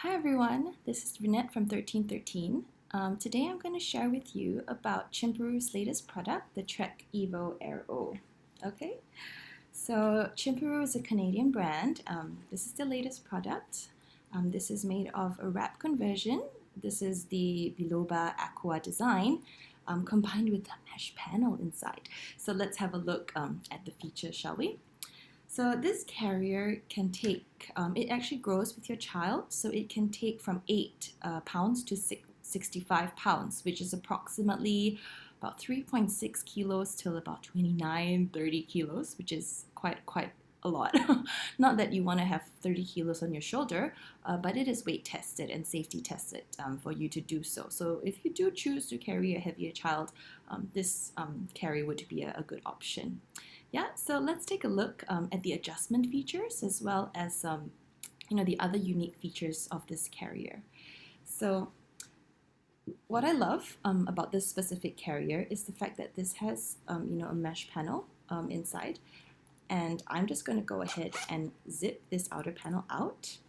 Hi everyone, this is Renette from 1313. Today I'm going to share with you about Chimparoo's latest product, the Trek Evo Aero. Okay, so Chimparoo is a Canadian brand. This is the latest product. This is made of a wrap conversion. This is the Biloba Aqua design combined with the mesh panel inside. So let's have a look at the features, shall we? So this carrier can take, it actually grows with your child, so it can take from 8 pounds to 65 pounds, which is approximately about 3.6 kilos till about 29, 30 kilos, which is quite a lot. Not that you want to have 30 kilos on your shoulder, but it is weight tested and safety tested for you to do so. So if you do choose to carry a heavier child, this carrier would be a good option. Yeah, so let's take a look at the adjustment features as well as the other unique features of this carrier. So what I love about this specific carrier is the fact that this has a mesh panel inside, and I'm just going to go ahead and zip this outer panel out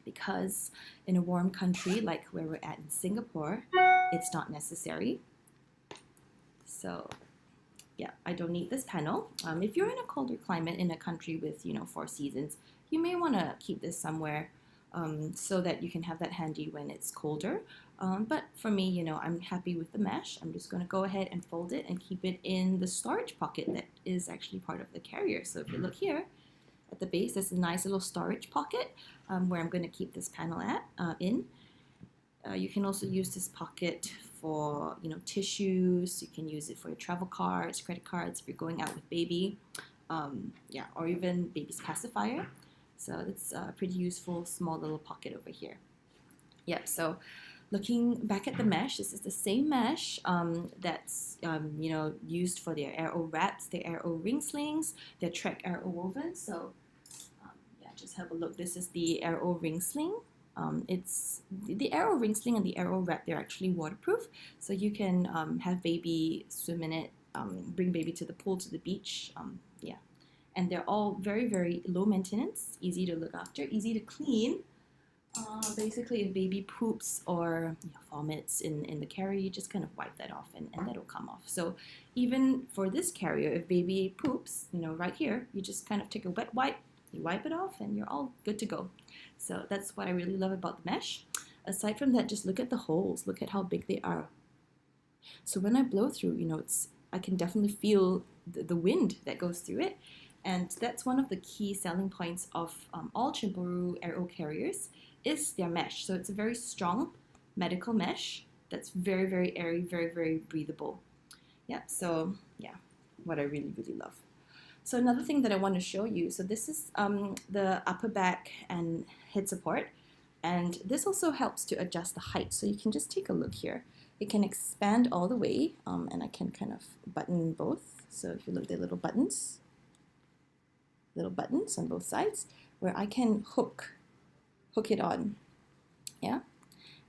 because in a warm country like where we're at in Singapore, it's not necessary. So yeah, I don't need this panel. If you're in a colder climate in a country with, 4 seasons, you may want to keep this somewhere so that you can have that handy when it's colder. But for me, I'm happy with the mesh. I'm just going to go ahead and fold it and keep it in the storage pocket that is actually part of the carrier. So if you look here at the base, there's a nice little storage pocket where I'm going to keep this panel in. You can also use this pocket for tissues. You can use it for your travel cards, credit cards if you're going out with baby, or even baby's pacifier. So it's a pretty useful small little pocket over here. Yep. So looking back at the mesh, this is the same mesh that's used for their aero wraps, their aero ring slings, their Trek aero woven. So just have a look. This is the aero ring sling. It's the aero ring sling and the aero wrap. They're actually waterproof, so you can have baby swim in it, bring baby to the pool, to the beach. And they're all very, very low maintenance, easy to look after, easy to clean. Basically, if baby poops or vomits in the carrier, you just kind of wipe that off and that'll come off. So even for this carrier, if baby poops, right here, you just kind of take a wet wipe, you wipe it off, and you're all good to go. So that's what I really love about the mesh. Aside from that, just look at the holes. Look at how big they are. So when I blow through, I can definitely feel the wind that goes through it. And that's one of the key selling points of all Chimparoo aero carriers is their mesh. So it's a very strong medical mesh that's very, very airy, very, very breathable. Yeah, so yeah, what I really, really love. So another thing that I want to show you, so this is the upper back and head support, and this also helps to adjust the height. So you can just take a look here. It can expand all the way, and I can kind of button both. So if you look, there are little buttons on both sides where I can hook it on. Yeah,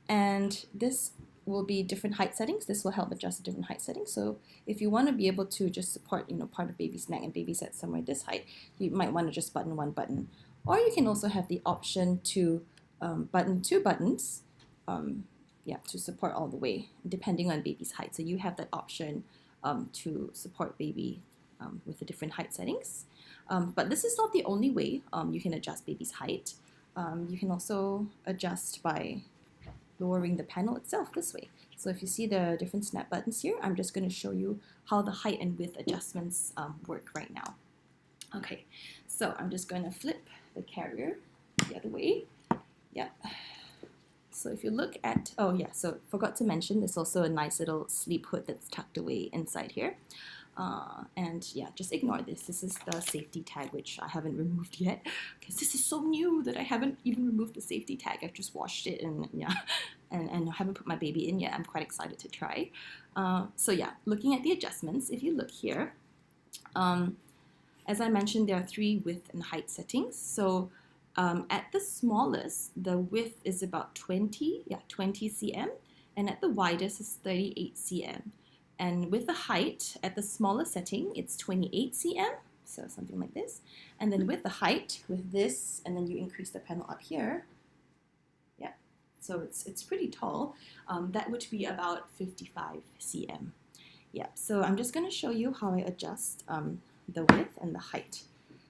and this will be different height settings. This will help adjust the different height settings. So if you want to be able to just support, part of baby's neck and baby's at somewhere this height, you might want to just button one button. Or you can also have the option to button 2 buttons, to support all the way, depending on baby's height. So you have that option to support baby with the different height settings. But this is not the only way you can adjust baby's height. You can also adjust by lowering the panel itself this way. So if you see the different snap buttons here, I'm just going to show you how the height and width adjustments work right now. Okay, so I'm just going to flip the carrier the other way. Yep. So if you look at, so forgot to mention, there's also a nice little sleep hood that's tucked away inside here. Just ignore this. This is the safety tag, which I haven't removed yet because this is so new that I haven't even removed the safety tag. I've just washed it and I haven't put my baby in yet. I'm quite excited to try. Looking at the adjustments, if you look here, as I mentioned, there are 3 width and height settings. So at the smallest, the width is about 20 cm, and at the widest is 38 cm. And with the height, at the smallest setting, it's 28 cm, so something like this. And then with the height, with this, and then you increase the panel up here, yeah, so it's pretty tall. That would be about 55 cm. Yeah, so I'm just going to show you how I adjust the width and the height.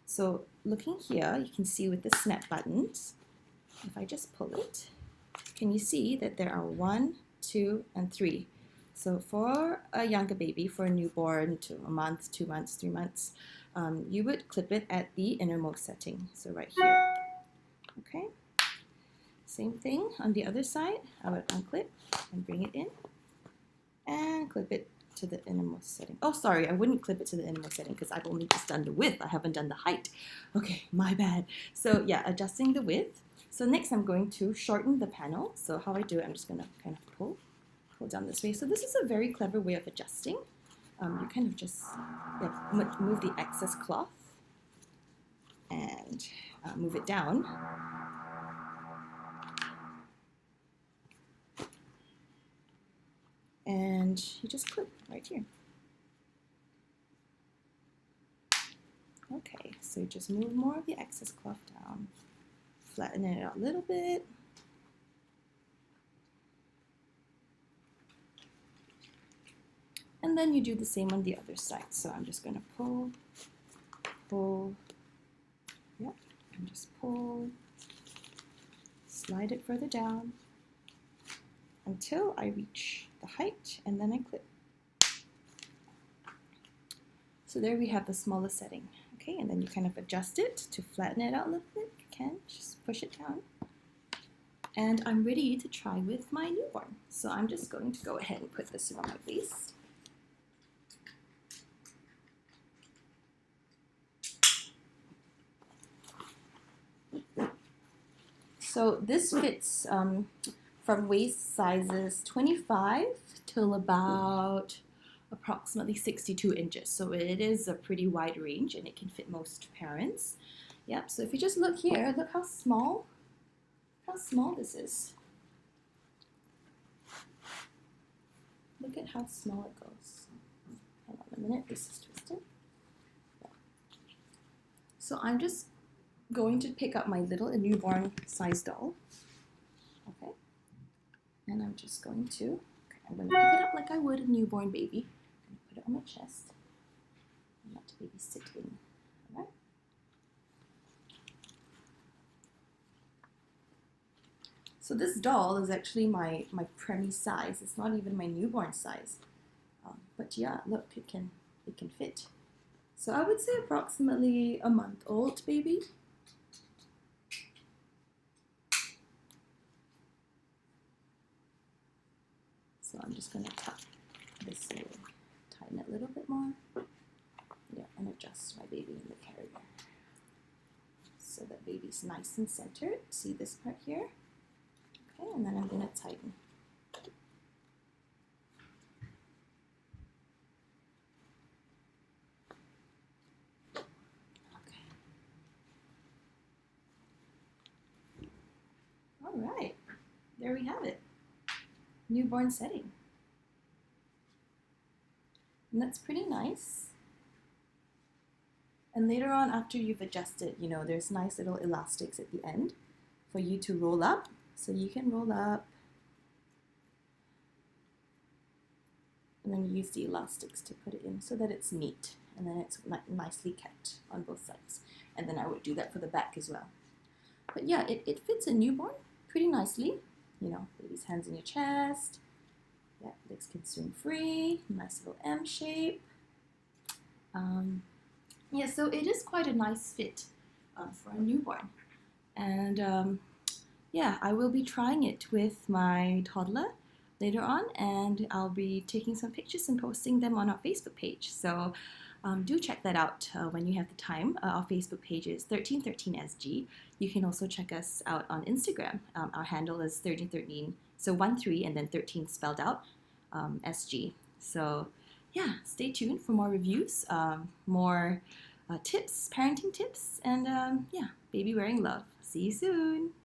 So looking here, you can see with the snap buttons, if I just pull it, can you see that there are 1, 2, and 3? So for a younger baby, for a newborn to a month, 2 months, 3 months, you would clip it at the innermost setting, so right here. Okay, same thing on the other side. I would unclip and bring it in and clip it to the innermost setting. Oh, sorry, I wouldn't clip it to the innermost setting because I've only just done the width. I haven't done the height. Okay, my bad. So yeah, adjusting the width. So next I'm going to shorten the panel. So how I do it, I'm just going to kind of pull down this way. So this is a very clever way of adjusting. You kind of just move the excess cloth and move it down. And you just clip right here. Okay, so you just move more of the excess cloth down, flatten it out a little bit. And then you do the same on the other side. So I'm just going to pull, yep, and just pull, slide it further down until I reach the height, and then I clip. So there we have the smallest setting. Okay, and then you kind of adjust it to flatten it out a little bit if you can, just push it down. And I'm ready to try with my newborn. So I'm just going to go ahead and put this around my waist. So this fits from waist sizes 25 till about approximately 62 inches. So it is a pretty wide range and it can fit most parents. Yep, so if you just look here, look how small this is. Look at how small it goes. Hold on a minute, this is twisted. Yeah. So I'm just going to pick up my little newborn size doll. Okay. And I'm just going to, I'm going to pick it up like I would a newborn baby. I'm going to put it on my chest and let the baby sit in. All right. So this doll is actually my preemie size. It's not even my newborn size. But yeah, look, it can fit. So I would say approximately a month old baby. So I'm just going to tuck this in, tighten it a little bit more. Yeah, and adjust my baby in the carrier. So that baby's nice and centered. See this part here? Okay, and then I'm going to tighten. Okay. All right, there we have it. Newborn setting. And that's pretty nice. And later on, after you've adjusted, you know, there's nice little elastics at the end for you to roll up. So you can roll up and then use the elastics to put it in so that it's neat and then it's nicely kept on both sides. And then I would do that for the back as well. But yeah, it fits a newborn pretty nicely. You know, baby's hands in your chest. Yeah, legs can swing free. Nice little M shape. Yeah, so it is quite a nice fit for a newborn. And yeah, I will be trying it with my toddler later on, and I'll be taking some pictures and posting them on our Facebook page. So do check that out when you have the time. Our Facebook page is 1313SG. You can also check us out on Instagram. Our handle is 1313, so 13 and then 13 spelled out, SG. So yeah, stay tuned for more reviews, more tips, parenting tips, and yeah, baby wearing love. See you soon.